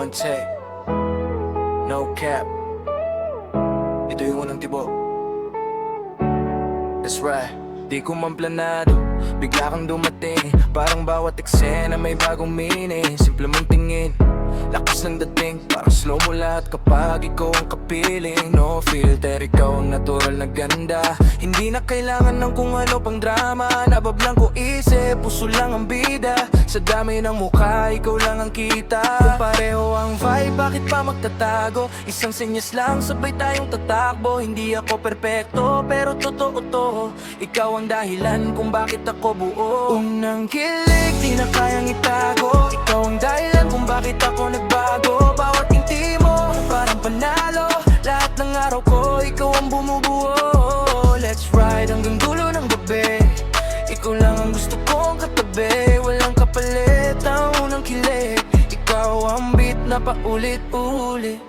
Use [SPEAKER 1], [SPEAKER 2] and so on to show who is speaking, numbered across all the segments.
[SPEAKER 1] One take, no cap. Ito yung unang tibo. That's right. Di ko man planado, bigla kang dumating. Parang bawat eksena may bagong meaning. Simple mong tingin, lakas ng dating. Parang slow mo lahat kapag ikaw ang kapiling. No filter, ikaw ang natural na ganda. Hindi na kailangan ng kung ano pang drama. Nabablang ko isip, puso lang ang bida. Sa dami ng mukha, ikaw lang ang kita. Kung pareho ang vibe, bakit pa magtatago? Isang senyas lang, sabay tayong tatakbo. Hindi ako perpekto, pero totoo to. Ikaw ang dahilan kung bakit ako buo. Unang kilig, di na kayang itago. Ikaw ang dahilan kung bakit ako nagbago. Bawat ngiti mo, parang panalo. Lahat ng araw ko, ikaw ang bumubuo. Let's ride hanggang dulo ng gabi. Ikaw lang ang gusto kong katabi. Walang kapalit ang unang kilig. Ikaw ang beat na paulit-ulit.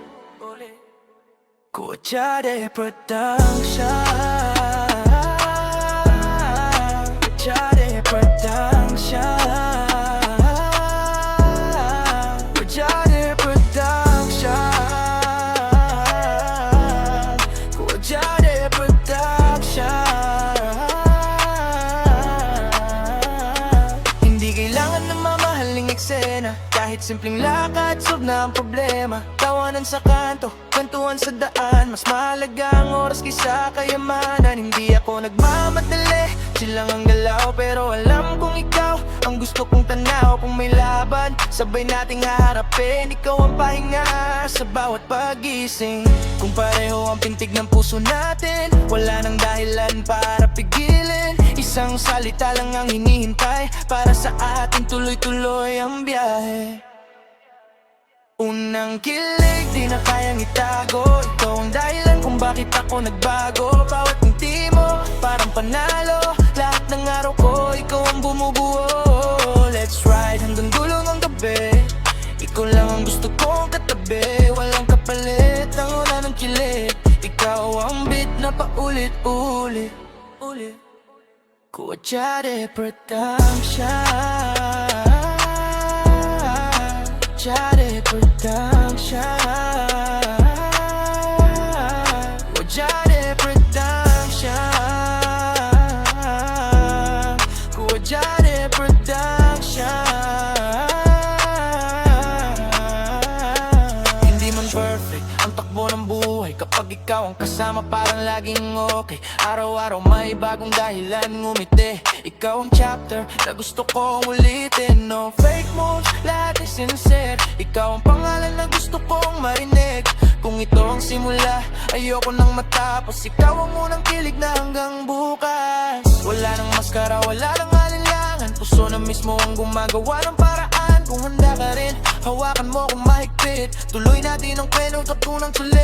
[SPEAKER 1] Kuwachare Production. Kuwachare Production. Kuwachare Production. Kuwachare Production. Hindi kailangan ng mamahaling eksena. Kahit simpleng lakad, solve na ang problema. Tawanan sa kanto, kwentuhan sa daan. Mas mahalaga ang oras kaysa kayamanan. Hindi ako nagmamadali, silang ang galaw. Pero alam kong ikaw ang gusto kong tanaw. Kung may laban, sabay nating haharapin. Ikaw ang pahinga sa bawat pagising. Kung pareho ang pintig ng puso natin, wala nang dahilan para pigilin. Isang salita lang ang hinihintay para sa ating tuloy-tuloy ang biyahe. Unang kilig, di na kayang itago. Ikaw ang dahilan kung bakit ako nagbago. Bawat ngiti mo, parang panalo. Lahat ng araw ko, ikaw ang bumubuo. Let's ride hanggang dulo ng gabi. Ikaw lang ang gusto kong katabi. Walang kapalit ang una ng kilig. Ikaw ang beat na paulit-ulit. Kuwachare Production. Kuwachare Production. Kuwachare Production. Kuwachare Production. Hindi man perfect ang takbo ng buhay. Kapag ikaw ang kasama parang laging okay. Araw-araw may bagong dahilan ngumiti. Ikaw ang chapter na gusto kong ulitin. No fake moves, lahat ay sincere. Ikaw ang pangalan na gusto kong marinig. Kung ito ang simula, ayoko nang matapos. Ikaw ang unang kilig na hanggang bukas. Wala nang maskara, wala nang alinlangan. Puso na mismo ang gumagawa ng paraan. Kung handa ka rin, hawakan mo kung mahigpit. Tuloy natin ang kwento katunang sulit.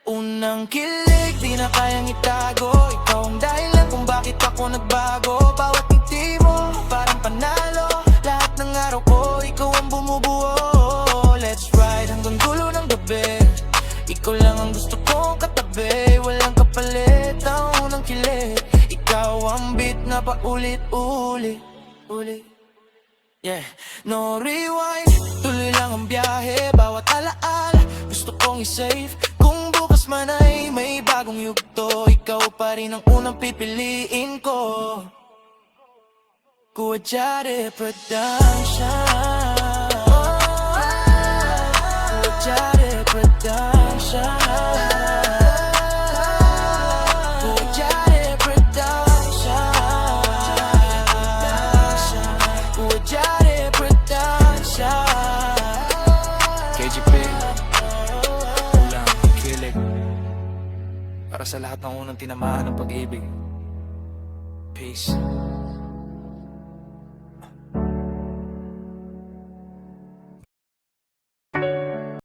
[SPEAKER 1] Unang kilig, di na kayang itago. Ikaw ang dahilan kung bakit ako nagbago. Bawat ngiti mo, parang panalo. Lahat ng araw ko, ikaw ang bumubuo. Let's ride hanggang dulo ng gabi. Ikaw lang ang gusto kong katabi. Walang kapalit ang unang kilig. Ikaw ang beat na paulit-ulit. Yeah, no rewind, tuloy lang ang biyahe. Bawat alaala, gusto kong i-save. Kung bukas man ay may bagong yugto, ikaw pa rin ang unang pipiliin ko. Kuwachare Production. Kuwachare Production. Kuwachare Production. Kuwachare Production. KGP, unang kilig. Para sa lahat ng unang tinamaan ng pag-ibig. Peace.